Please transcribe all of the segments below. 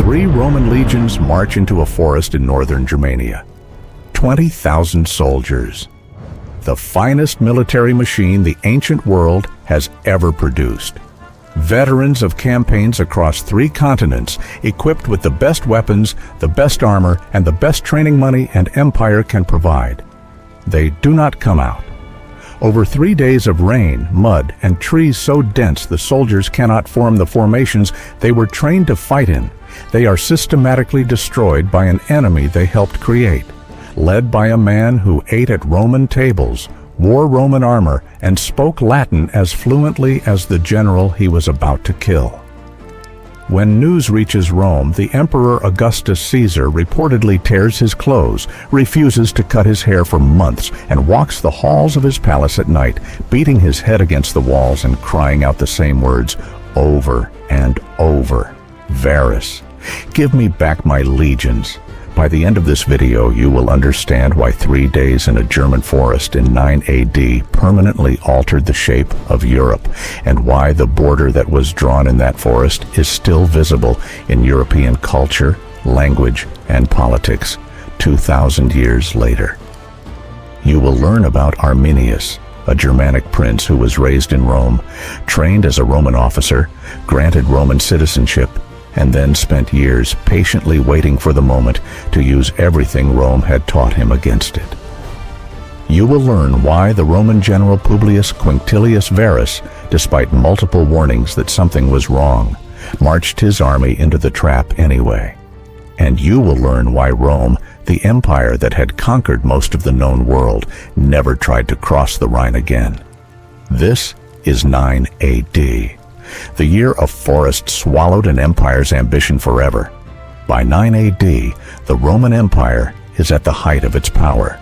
3 Roman legions march into a forest in northern Germania. 20,000 soldiers. The finest military machine the ancient world has ever produced. Veterans of campaigns across 3 continents, equipped with the best weapons, the best armor, and the best training money and empire can provide. They do not come out. Over 3 days of rain, mud, and trees so dense the soldiers cannot form the formations they were trained to fight in. They are systematically destroyed by an enemy they helped create, led by a man who ate at Roman tables, wore Roman armor, and spoke Latin as fluently as the general he was about to kill. When news reaches Rome, the Emperor Augustus Caesar reportedly tears his clothes, refuses to cut his hair for months, and walks the halls of his palace at night, beating his head against the walls and crying out the same words over and over. Varus, give me back my legions. By the end of this video, you will understand why 3 days in a German forest in 9 AD permanently altered the shape of Europe, and why the border that was drawn in that forest is still visible in European culture, language, and politics 2,000 years later. You will learn about Arminius, a Germanic prince who was raised in Rome, trained as a Roman officer, granted Roman citizenship, and then spent years patiently waiting for the moment to use everything Rome had taught him against it. You will learn why the Roman general Publius Quinctilius Varus, despite multiple warnings that something was wrong, marched his army into the trap anyway. And you will learn why Rome, the empire that had conquered most of the known world, never tried to cross the Rhine again. This is 9 AD. The year of forest swallowed an empire's ambition forever. By 9 AD, the Roman Empire is at the height of its power.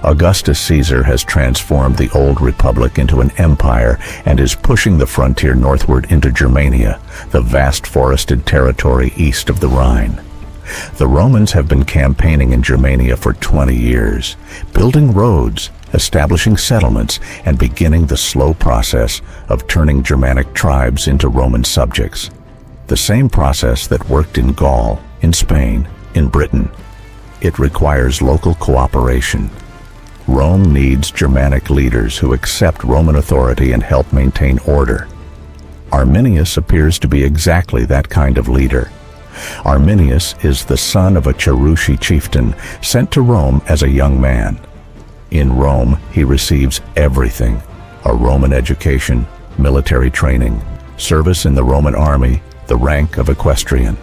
Augustus Caesar has transformed the old republic into an empire and is pushing the frontier northward into Germania, the vast forested territory east of the Rhine. The Romans have been campaigning in Germania for 20 years, building roads, establishing settlements, and beginning the slow process of turning Germanic tribes into Roman subjects. The same process that worked in Gaul, in Spain, in Britain. It requires local cooperation. Rome needs Germanic leaders who accept Roman authority and help maintain order. Arminius appears to be exactly that kind of leader. Arminius is the son of a Cherushi chieftain sent to Rome as a young man. In Rome, he receives everything: a Roman education, military training, service in the Roman army, the rank of equestrian.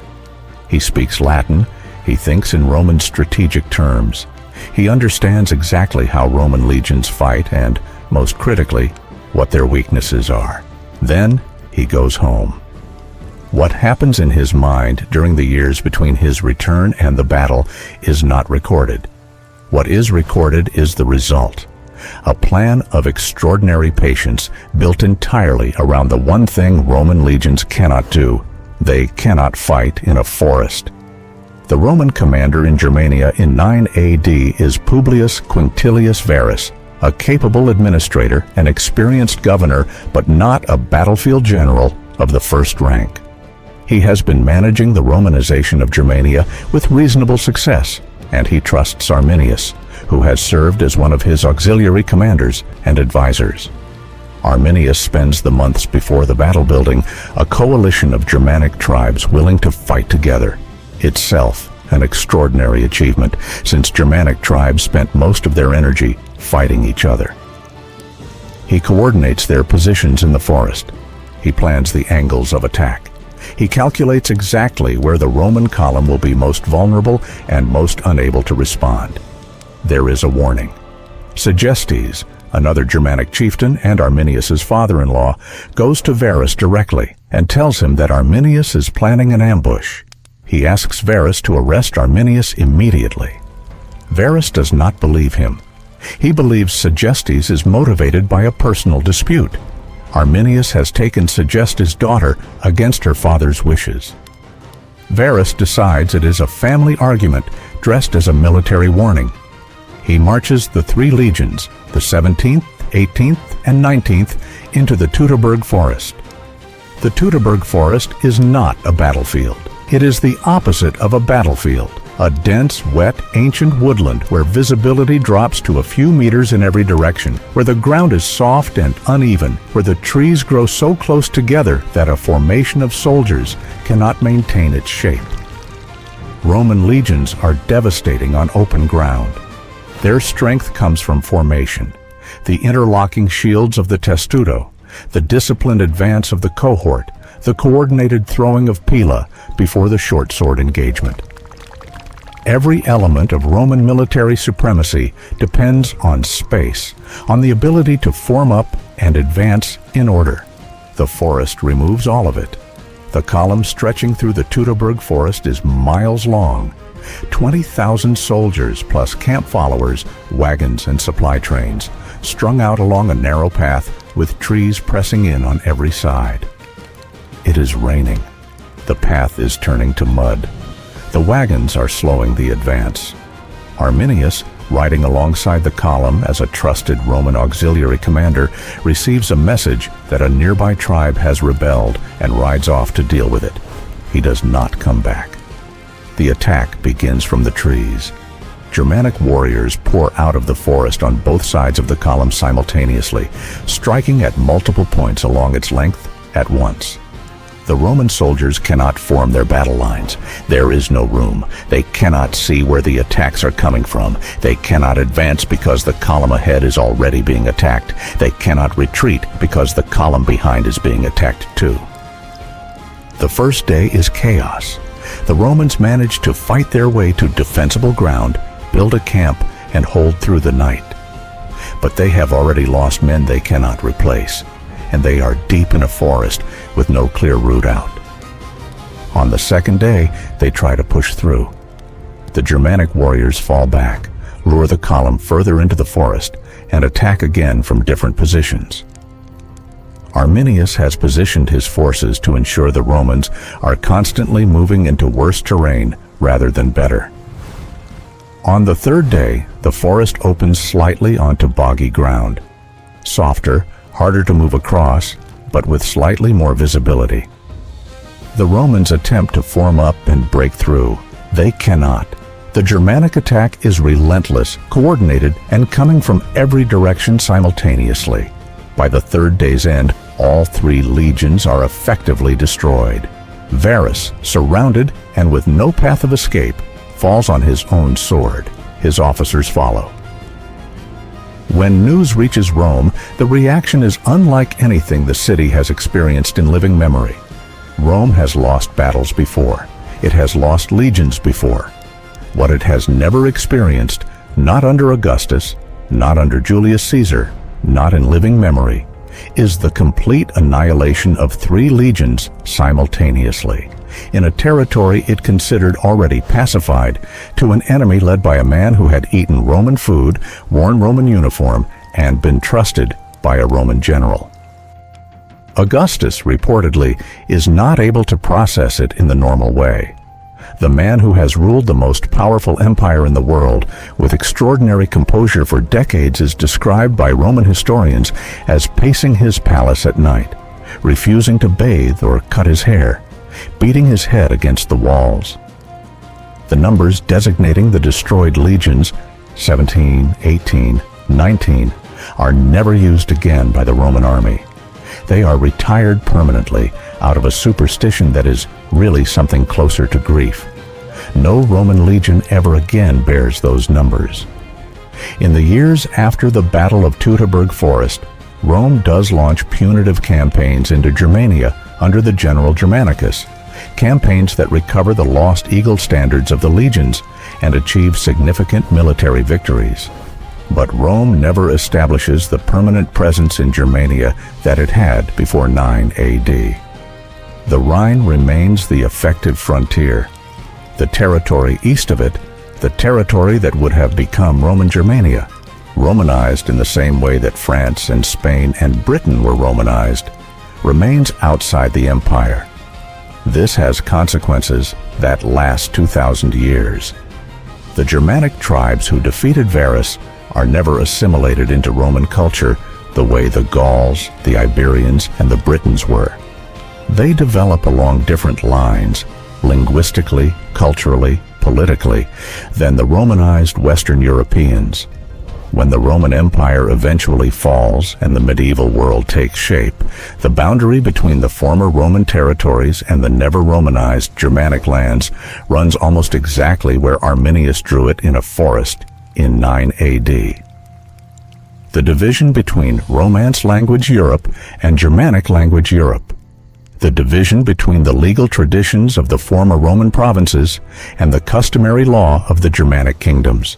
He speaks Latin, he thinks in Roman strategic terms. He understands exactly how Roman legions fight and, most critically, what their weaknesses are. Then he goes home. What happens in his mind during the years between his return and the battle is not recorded. What is recorded is the result: a plan of extraordinary patience built entirely around the one thing Roman legions cannot do. They cannot fight in a forest. The Roman commander in Germania in 9 AD is Publius Quinctilius Varus, a capable administrator, an experienced governor, but not a battlefield general of the first rank. He has been managing the Romanization of Germania with reasonable success, and he trusts Arminius, who has served as one of his auxiliary commanders and advisors. Arminius spends the months before the battle building a coalition of Germanic tribes willing to fight together, itself an extraordinary achievement, since Germanic tribes spent most of their energy fighting each other. He coordinates their positions in the forest. He plans the angles of attack. He calculates exactly where the Roman column will be most vulnerable and most unable to respond. There is a warning. Segestes, another Germanic chieftain and Arminius's father-in-law, goes to Varus directly and tells him that Arminius is planning an ambush. He asks Varus to arrest Arminius immediately. Varus does not believe him. He believes Segestes is motivated by a personal dispute. Arminius has taken Segestes' daughter against her father's wishes. Varus decides it is a family argument dressed as a military warning. He marches the 3 legions, the 17th, 18th, and 19th, into the Teutoburg Forest. The Teutoburg Forest is not a battlefield. It is the opposite of a battlefield, a dense, wet, ancient woodland where visibility drops to a few meters in every direction, where the ground is soft and uneven, where the trees grow so close together that a formation of soldiers cannot maintain its shape. Roman legions are devastating on open ground. Their strength comes from formation, the interlocking shields of the testudo, the disciplined advance of the cohort, the coordinated throwing of pila before the short sword engagement. Every element of Roman military supremacy depends on space, on the ability to form up and advance in order. The forest removes all of it. The column stretching through the Teutoburg Forest is miles long. 20,000 soldiers plus camp followers, wagons and supply trains, strung out along a narrow path with trees pressing in on every side. It is raining. The path is turning to mud. The wagons are slowing the advance. Arminius, riding alongside the column as a trusted Roman auxiliary commander, receives a message that a nearby tribe has rebelled and rides off to deal with it. He does not come back. The attack begins from the trees. Germanic warriors pour out of the forest on both sides of the column simultaneously, striking at multiple points along its length at once. The Roman soldiers cannot form their battle lines. There is no room. They cannot see where the attacks are coming from. They cannot advance because the column ahead is already being attacked. They cannot retreat because the column behind is being attacked too. The first day is chaos. The Romans manage to fight their way to defensible ground, build a camp, and hold through the night. But they have already lost men they cannot replace, and they are deep in a forest with no clear route out. On the second day, they try to push through. The Germanic warriors fall back, lure the column further into the forest, and attack again from different positions. Arminius has positioned his forces to ensure the Romans are constantly moving into worse terrain rather than better. On the third day, the forest opens slightly onto boggy ground. Softer, harder to move across, but with slightly more visibility. The Romans attempt to form up and break through. They cannot. The Germanic attack is relentless, coordinated, and coming from every direction simultaneously. By the third day's end, all three legions are effectively destroyed. Varus, surrounded and with no path of escape, falls on his own sword. His officers follow. When news reaches Rome, the reaction is unlike anything the city has experienced in living memory. Rome has lost battles before. It has lost legions before. What it has never experienced, not under Augustus, not under Julius Caesar, not in living memory, is the complete annihilation of three legions simultaneously, in a territory it considered already pacified, to an enemy led by a man who had eaten Roman food, worn Roman uniform, and been trusted by a Roman general. Augustus, reportedly, is not able to process it in the normal way. The man who has ruled the most powerful empire in the world with extraordinary composure for decades is described by Roman historians as pacing his palace at night, refusing to bathe or cut his hair, beating his head against the walls. The numbers designating the destroyed legions, 17, 18, 19, are never used again by the Roman army. They are retired permanently out of a superstition that is really something closer to grief. No Roman legion ever again bears those numbers. In the years after the Battle of Teutoburg Forest, Rome does launch punitive campaigns into Germania under the general Germanicus, campaigns that recover the lost eagle standards of the legions and achieve significant military victories. But Rome never establishes the permanent presence in Germania that it had before 9 AD. The Rhine remains the effective frontier. The territory east of it, the territory that would have become Roman Germania, Romanized in the same way that France and Spain and Britain were Romanized, remains outside the empire. This has consequences that last 2,000 years. The Germanic tribes who defeated Varus are never assimilated into Roman culture the way the Gauls, the Iberians, and the Britons were. They develop along different lines, linguistically, culturally, politically, than the Romanized Western Europeans. When the Roman Empire eventually falls and the medieval world takes shape, the boundary between the former Roman territories and the never Romanized Germanic lands runs almost exactly where Arminius drew it in a forest in 9 AD. The division between Romance language Europe and Germanic language Europe. The division between the legal traditions of the former Roman provinces and the customary law of the Germanic kingdoms.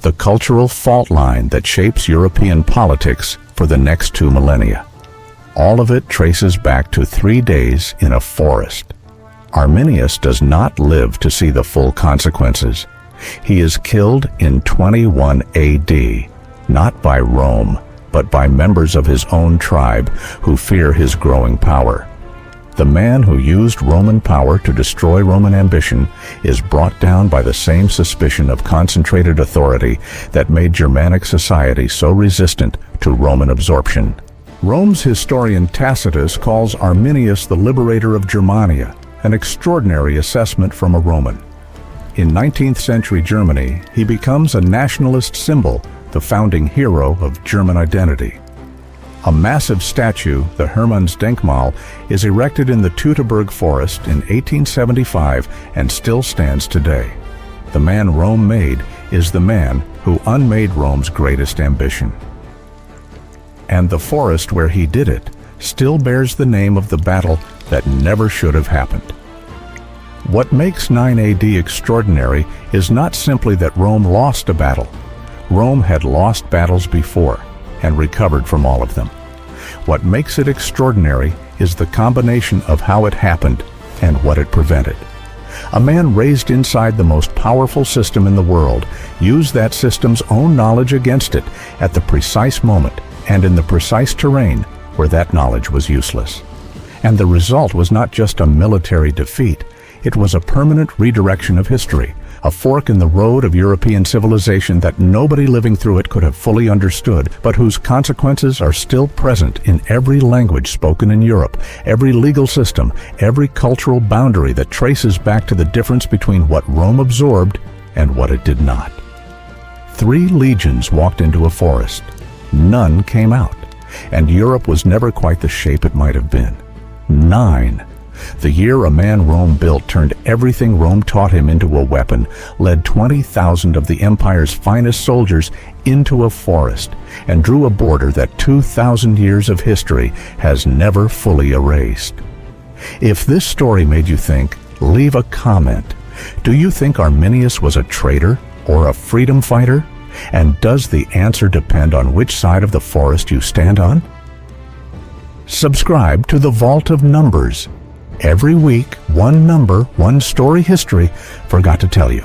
The cultural fault line that shapes European politics for the next 2 millennia. All of it traces back to 3 days in a forest. Arminius does not live to see the full consequences. He is killed in 21 AD, not by Rome, but by members of his own tribe who fear his growing power. The man who used Roman power to destroy Roman ambition is brought down by the same suspicion of concentrated authority that made Germanic society so resistant to Roman absorption. Rome's historian Tacitus calls Arminius the liberator of Germania, an extraordinary assessment from a Roman. In 19th century Germany, he becomes a nationalist symbol, the founding hero of German identity. A massive statue, the Hermannsdenkmal, is erected in the Teutoburg Forest in 1875 and still stands today. The man Rome made is the man who unmade Rome's greatest ambition. And the forest where he did it still bears the name of the battle that never should have happened. What makes 9 AD extraordinary is not simply that Rome lost a battle. Rome had lost battles before and recovered from all of them. What makes it extraordinary is the combination of how it happened and what it prevented. A man raised inside the most powerful system in the world used that system's own knowledge against it at the precise moment and in the precise terrain where that knowledge was useless. And the result was not just a military defeat, it was a permanent redirection of history, a fork in the road of European civilization that nobody living through it could have fully understood, but whose consequences are still present in every language spoken in Europe, every legal system, every cultural boundary that traces back to the difference between what Rome absorbed and what it did not. 3 legions walked into a forest. None came out, and Europe was never quite the shape it might have been. 9. The year a man Rome built turned everything Rome taught him into a weapon, led 20,000 of the empire's finest soldiers into a forest, and drew a border that 2,000 years of history has never fully erased. If this story made you think, leave a comment. Do you think Arminius was a traitor or a freedom fighter? And does the answer depend on which side of the forest you stand on? Subscribe to the Vault of Numbers. Every week, one number, one story history forgot to tell you.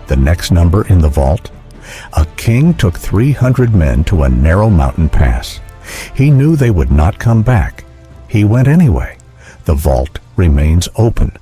The next number in the vault: a king took 300 men to a narrow mountain pass. He knew they would not come back. He went anyway. The vault remains open.